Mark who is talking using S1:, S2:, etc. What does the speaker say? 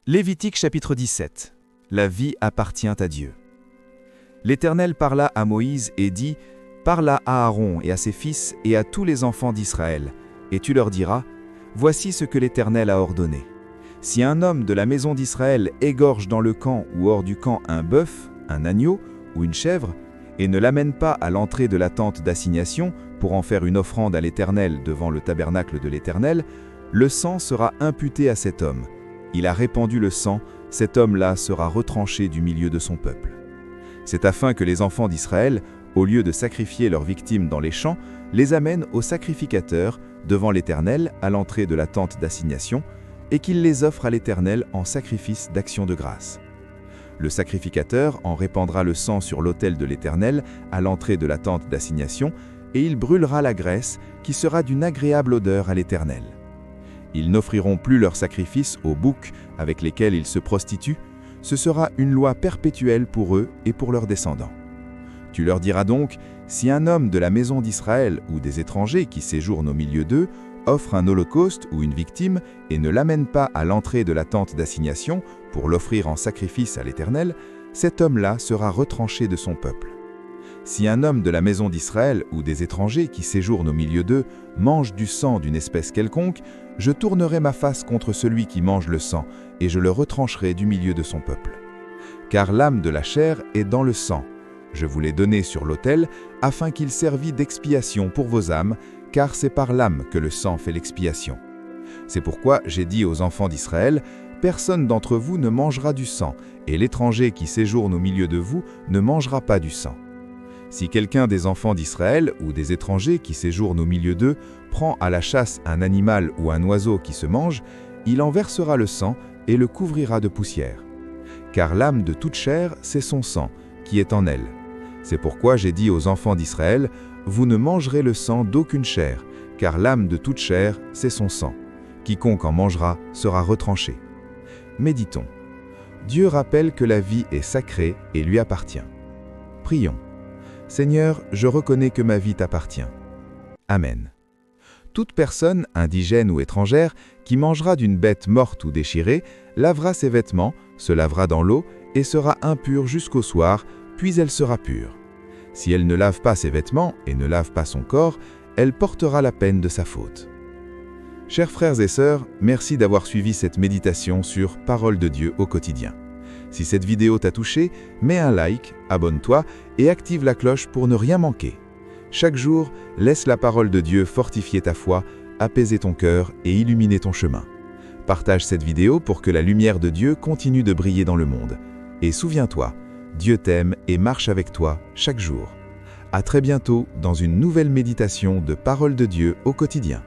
S1: Lévitique chapitre 17. La vie appartient à Dieu. L'Éternel parla à Moïse et dit, « Parle à Aaron et à ses fils et à tous les enfants d'Israël, et tu leur diras, Voici ce que l'Éternel a ordonné. Si un homme de la maison d'Israël égorge dans le camp ou hors du camp un bœuf, un agneau ou une chèvre, et ne l'amène pas à l'entrée de la tente d'assignation pour en faire une offrande à l'Éternel devant le tabernacle de l'Éternel, le sang sera imputé à cet homme. Il a répandu le sang, cet homme-là sera retranché du milieu de son peuple. C'est afin que les enfants d'Israël, au lieu de sacrifier leurs victimes dans les champs, les amènent au sacrificateur devant l'Éternel à l'entrée de la tente d'assignation, et qu'il les offre à l'Éternel en sacrifice d'action de grâce. Le sacrificateur en répandra le sang sur l'autel de l'Éternel à l'entrée de la tente d'assignation, et il brûlera la graisse qui sera d'une agréable odeur à l'Éternel. Ils n'offriront plus leurs sacrifices aux boucs avec lesquels ils se prostituent. Ce sera une loi perpétuelle pour eux et pour leurs descendants. Tu leur diras donc, si un homme de la maison d'Israël ou des étrangers qui séjournent au milieu d'eux offre un holocauste ou une victime et ne l'amène pas à l'entrée de la tente d'assignation pour l'offrir en sacrifice à l'Éternel, cet homme-là sera retranché de son peuple. Si un homme de la maison d'Israël ou des étrangers qui séjournent au milieu d'eux mange du sang d'une espèce quelconque, je tournerai ma face contre celui qui mange le sang, et je le retrancherai du milieu de son peuple. Car l'âme de la chair est dans le sang. Je vous l'ai donné sur l'autel, afin qu'il servît d'expiation pour vos âmes, car c'est par l'âme que le sang fait l'expiation. C'est pourquoi j'ai dit aux enfants d'Israël, « Personne d'entre vous ne mangera du sang, et l'étranger qui séjourne au milieu de vous ne mangera pas du sang. » Si quelqu'un des enfants d'Israël ou des étrangers qui séjournent au milieu d'eux prend à la chasse un animal ou un oiseau qui se mange, il en versera le sang et le couvrira de poussière. Car l'âme de toute chair, c'est son sang, qui est en elle. C'est pourquoi j'ai dit aux enfants d'Israël, « Vous ne mangerez le sang d'aucune chair, car l'âme de toute chair, c'est son sang. Quiconque en mangera sera retranché. » Méditons. Dieu rappelle que la vie est sacrée et lui appartient. Prions. Seigneur, je reconnais que ma vie t'appartient. Amen. Toute personne, indigène ou étrangère, qui mangera d'une bête morte ou déchirée, lavera ses vêtements, se lavera dans l'eau et sera impure jusqu'au soir, puis elle sera pure. Si elle ne lave pas ses vêtements et ne lave pas son corps, elle portera la peine de sa faute. Chers frères et sœurs, merci d'avoir suivi cette méditation sur Parole de Dieu au quotidien. Si cette vidéo t'a touché, mets un like, abonne-toi et active la cloche pour ne rien manquer. Chaque jour, laisse la parole de Dieu fortifier ta foi, apaiser ton cœur et illuminer ton chemin. Partage cette vidéo pour que la lumière de Dieu continue de briller dans le monde. Et souviens-toi, Dieu t'aime et marche avec toi chaque jour. À très bientôt dans une nouvelle méditation de Parole de Dieu au quotidien.